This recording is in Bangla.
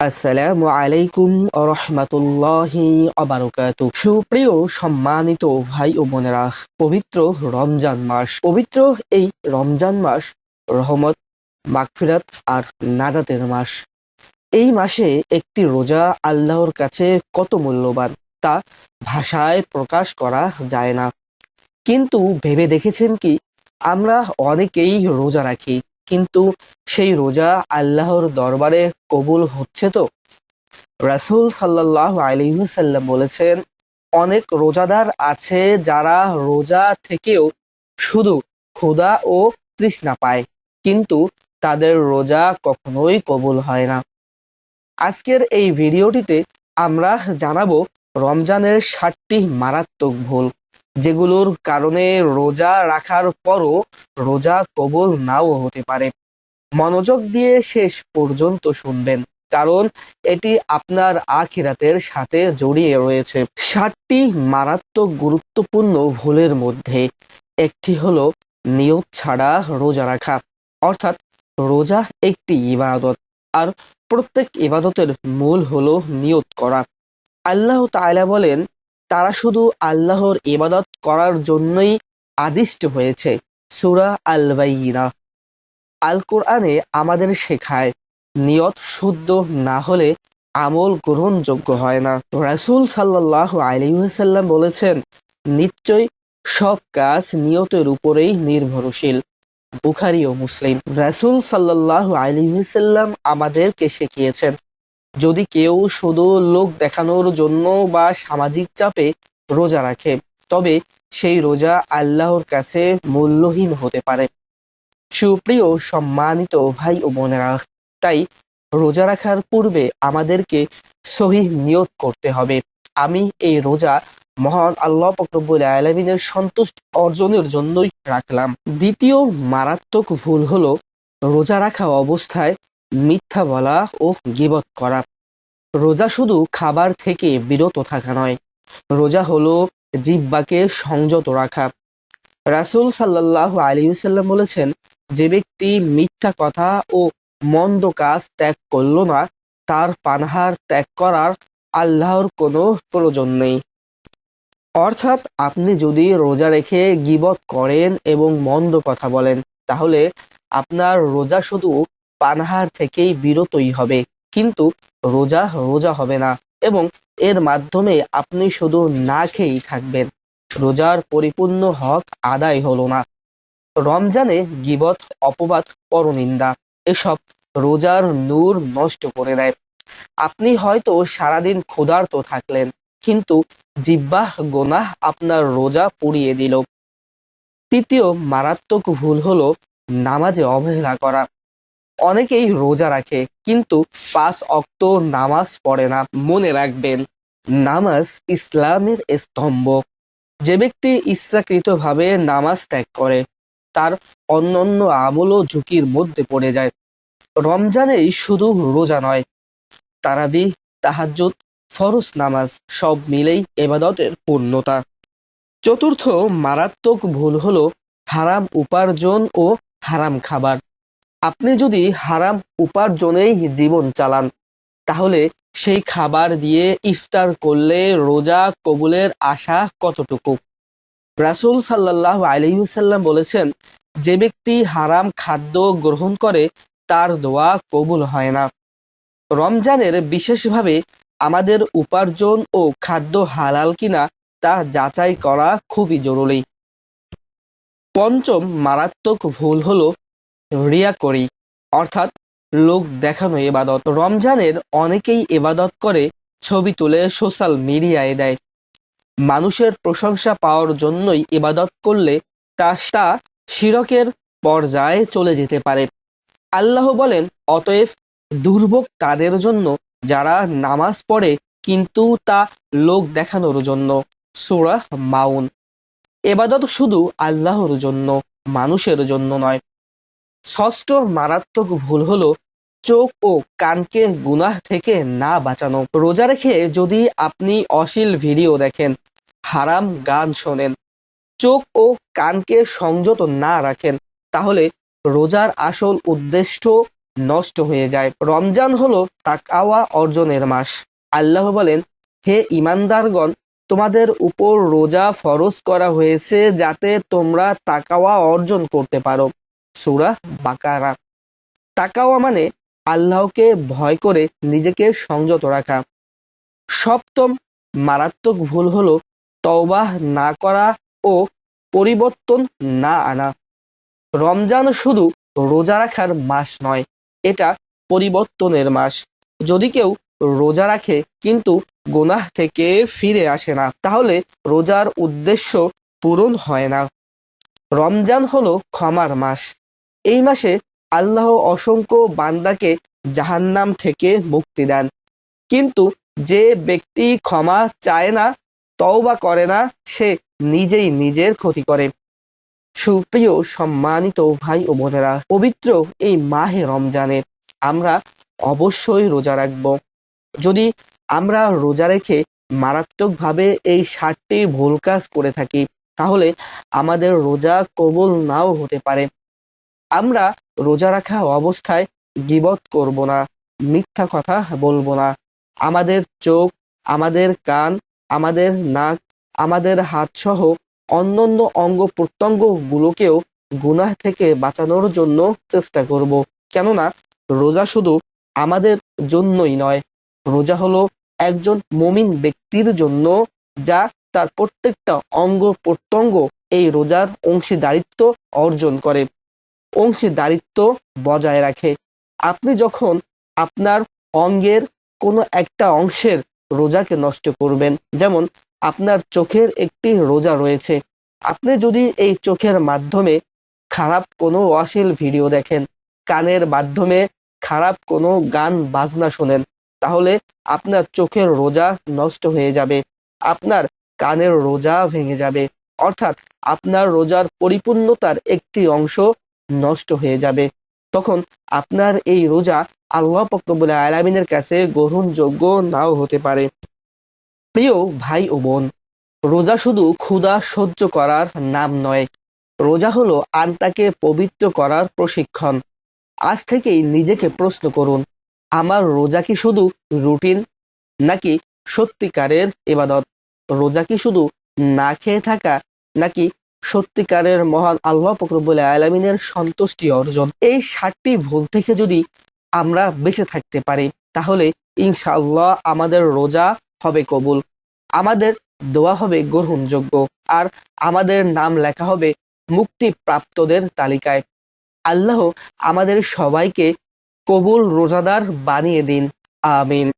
আসসালামু আলাইকুম রহমতুল্লাহি অবরকাতুহ। সুপ্রিয় সম্মানিত ভাই ও বোনেরা, পবিত্র রমজান মাস। পবিত্র এই রমজান মাস রহমত, মাগফিরাত আর নাজাতের মাস। এই মাসে একটি রোজা আল্লাহর কাছে কত মূল্যবান তা ভাষায় প্রকাশ করা যায় না। কিন্তু ভেবে দেখেছেন কি, আমরা অনেকেই রোজা রাখি, কিন্তু সেই রোজা আল্লাহর দরবারে কবুল হচ্ছে তো? রাসূল সাল্লাল্লাহু আলাইহি ওয়াসাল্লাম বলেছেন, অনেক রোজাদার আছে যারা রোজা থেকেও শুধু ক্ষুধা ও তৃষ্ণা পায়, কিন্তু তাদের রোজা কখনোই কবুল হয় না। আজকের এই ভিডিওটিতে আমরা জানাবো রমজানের 7টি মারাত্মক ভুল, যেগুলোর কারণে রোজা রাখার পরও রোজা কবুল নাও হতে পারে। মনোযোগ দিয়ে শেষ পর্যন্ত শুনবেন, কারণ এটি আপনার আখিরাতের সাথে জড়িয়ে রয়েছে। 7টি মারাত্মক গুরুত্বপূর্ণ ভুলের মধ্যে একটি হলো নিয়ত ছাড়া রোজা রাখা। অর্থাৎ রোজা একটি ইবাদত, আর প্রত্যেক ইবাদতের মূল হলো নিয়ত করা। আল্লাহ তাআলা বলেন, তারা শুধু আল্লাহর ইবাদত করার জন্যই আদিষ্ট হয়েছে। সূরা আল বাইয়িনা। আল কোরআনে আমাদের শেখায়, নিয়ত শুদ্ধ না হলে আমল গ্রহণযোগ্য হয় না। রাসূল সাল্লাল্লাহু আলাইহি ওয়াসাল্লাম বলেছেন, নিশ্চয় সব কাজ নিয়তের উপরেই নির্ভরশীল। বুখারী ও মুসলিম। রাসূল সাল্লাল্লাহু আলাইহি ওয়াসাল্লাম আমাদেরকে শিখিয়েছেন, যদি কেউ শুধু লোক দেখানোর জন্য বা সামাজিক চাপে রোজা রাখে, তবে সেই রোজা আল্লাহর কাছে মূল্যহীন হতে পারে। সুপ্রিয় সম্মানিত ভাই ও বোনেরা, তাই রোজা রাখার পূর্বে আমাদেরকে সহিহ নিয়ত করতে হবে। আমি এই রোজা মহান আল্লাহ পাক রব্বুল আলামিনের সন্তুষ্টি অর্জনের জন্যই রাখলাম। দ্বিতীয় মারাত্মক ভুল হলো রোজা রাখা অবস্থায় মিথ্যা বলা ও গীবত করা। রোজা শুধু খাবার থেকে বিরত থাকা নয়, রোজা হলো জিহ্বাকে সংযত রাখা। রাসূল সাল্লাল্লাহু আলাইহি ওয়াসাল্লাম বলেছেন, যে ব্যক্তি মিথ্যা কথা ও মন্দ কাজ ত্যাগ করল না, তার পানাহার ত্যাগ করার আল্লাহর কোনো প্রয়োজন নেই। অর্থাৎ আপনি যদি রোজা রেখে গীবত করেন এবং মন্দ কথা বলেন, তাহলে আপনার রোজা শুধু পানাহার থেকেই বিরতই হবে, কিন্তু রোজা রোজা হবে না, এবং এর মাধ্যমে আপনি শুধু না খেয়েই থাকবেন। রোজার পরিপূর্ণ হক আদায় হলো না। রমজানে গীবত, অপবাদ, পরনিন্দা এসব রোজার নূর নষ্ট করে দেয়। আপনি হয়তো সারাদিন ক্ষুধার্ত থাকলেন, কিন্তু জিহ্বাহ গোনাহ আপনার রোজা পুড়িয়ে দিল। তৃতীয় মারাত্মক ভুল হলো নামাজে অবহেলা করা। অনেকেই রোজা রাখে, কিন্তু 5 ওয়াক্ত নামাজ পড়ে না। মনে রাখবেন, নামাজ ইসলামের স্তম্ভ। যে ব্যক্তি ইচ্ছাকৃতভাবে নামাজ ত্যাগ করে, তার অন্যান্য আমলও ঝুঁকির মধ্যে পড়ে যায়। রমজানেই শুধু রোজা নয়, তারাবি, তাহাজ্জুদ, ফরজ নামাজ সব মিলেই ইবাদতের পূর্ণতা। চতুর্থ মারাত্মক ভুল হলো হারাম উপার্জন ও হারাম খাবার। আপনি যদি হারাম উপার্জনেই জীবন চালান, তাহলে সেই খাবার দিয়ে ইফতার করলে রোজা কবুলের আশা কতটুকু? রাসূল সাল্লাল্লাহু আলাইহি ওয়াসাল্লাম বলেছেন, যে ব্যক্তি হারাম খাদ্য গ্রহণ করে তার দোয়া কবুল হয় না। রমজানের বিশেষভাবে আমাদের উপার্জন ও খাদ্য হালাল কিনা তা যাচাই করা খুবই জরুরি। পঞ্চম মারাত্মক ভুল হলো রিয়াকরি, অর্থাৎ লোক দেখানো ইবাদত। রমজানের অনেকেই ইবাদত করে ছবি তুলে সোশ্যাল মিডিয়ায় দেয়। মানুষের প্রশংসা পাওয়ার জন্যই ইবাদত করলে তা শিরকের পর্যায়ে চলে যেতে পারে। আল্লাহ বলেন, অতএব দুর্ভোগ তাদের জন্য যারা নামাজ পড়ে কিন্তু তা লোক দেখানোর জন্য। সূরা মাউন। ইবাদত শুধু আল্লাহর জন্য, মানুষের জন্য নয়। ষষ্ঠ মারাত্মক ভুল হলো চোখ ও কানকে গুনাহ থেকে না বাঁচানো। রোজা রেখে যদি আপনি অশ্লীল ভিডিও দেখেন, হারাম গান শোনেন, চোখ ও কানকে সংযত না রাখেন, তাহলে রোজার আসল উদ্দেশ্য নষ্ট হয়ে যায়। রমজান হলো তাকওয়া অর্জনের মাস। আল্লাহ বলেন, হে ঈমানদারগণ, তোমাদের উপর রোজা ফরজ করা হয়েছে যাতে তোমরা তাকওয়া অর্জন করতে পারো। সূরা বাকারা। তাকওয়া মানে আল্লাহকে ভয় করে নিজেকে সংযত রাখা। সপ্তম মারাত্মক ভুল হলো তওবাহ না করা ও পরিবর্তন না আনা। রমজান শুধু রোজা রাখার মাস নয়, এটা পরিবর্তনের মাস। যদি কেউ রোজা রাখে কিন্তু গুনাহ থেকে ফিরে আসে না, তাহলে রোজার উদ্দেশ্য পূরণ হয় না। রমজান হলো ক্ষমার মাস। এই মাসে আল্লাহ অসংখ্য বান্দাকে জাহান্নাম থেকে মুক্তি দেন। কিন্তু যে ব্যক্তি ক্ষমা চায় না, তওবা করে না, সে নিজেই নিজের ক্ষতি করে। সুপ্রিয় সম্মানিত ভাই ও বোনেরা, পবিত্র এই মাহে রমজানে আমরা অবশ্যই রোজা রাখব। যদি আমরা রোজা রেখে মারাত্মকভাবে এই 7টি ভুল কাজ করে থাকি, তাহলে আমাদের রোজা কবুল নাও হতে পারে। আমরা রোজা রাখা অবস্থায় গীবত করব না, মিথ্যা কথা বলবো না। আমাদের চোখ, আমাদের কান, আমাদের নাক, আমাদের হাত সহ অন্যান্য অঙ্গ প্রত্যঙ্গগুলোকেও গুনাহ থেকে বাঁচানোর জন্য চেষ্টা করব। কেননা রোজা শুধু আমাদের জন্যই নয়, রোজা হলো একজন মুমিন ব্যক্তির জন্য, যা তার প্রত্যেকটা অঙ্গ প্রত্যঙ্গ এই রোজার অংশীদারিত্ব অর্জন করে, অংশীদারিত্ব বজায় রাখে। আপনি যখন আপনার অঙ্গের কোনো একটা অংশের রোজাকে নষ্ট করবেন, যেমন আপনার চোখের একটি রোজা রয়েছে, আপনি যদি এই চোখের মাধ্যমে খারাপ কোনো অশ্লীল ভিডিও দেখেন, কানের মাধ্যমে খারাপ কোনো গান বাজনা শোনেন, তাহলে আপনার চোখের রোজা নষ্ট হয়ে যাবে, আপনার কানের রোজা ভেঙে যাবে, অর্থাৎ আপনার রোজার পরিপূর্ণতার একটি অংশ নষ্ট হয়ে যাবে। তখন আপনার এই রোজা আল্লাহ পাক রব্বুল আলামিনের কাছে গ্রহণযোগ্য নাও হতে পারে। প্রিয় ভাই ও বোন, রোজা শুধু ক্ষুধা সহ্য করার নাম নয়, রোজা হলো আত্মাকে পবিত্র করার প্রশিক্ষণ। আজ থেকেই নিজেকে প্রশ্ন করুন, আমার রোজা কি শুধু রুটিন নাকি সত্যিকারের ইবাদত? রোজা কি শুধু না খেয়ে থাকা নাকি সত্যিকারের মহান আল্লাহ পাক রব্বুল আলামিনের সন্তুষ্টি অর্জন? এই 7টি ভুল থেকে যদি আমরা বেঁচে থাকতে পারি, তাহলে ইনশাআল্লাহ আমাদের রোজা হবে কবুল, আমাদের দোয়া হবে গ্রহণযোগ্য, আর আমাদের নাম লেখা হবে মুক্তিপ্রাপ্তদের তালিকায়। আল্লাহ আমাদের সবাইকে কবুল রোজাদার বানিয়ে দিন। আমিন।